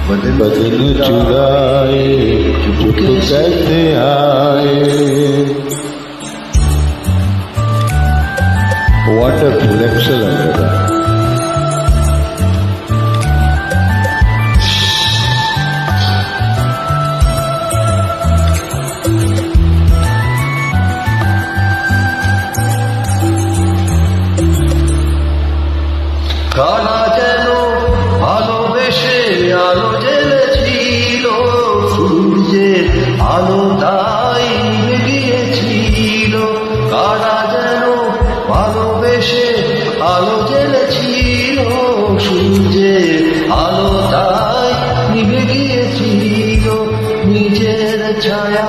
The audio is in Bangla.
बदन चुराए चुप कैसे आए। Wonderful, excellent. কারা যেন ভালোবেসে আলো জ্বেলেছিল, সূর্যের আলো তাই নিভে গিয়েছিল। কারা যেন ভালোবেসে আলো জ্বেলেছিল, সূর্যের আলো তাই নিভে গিয়েছিল। নিজের ছায়া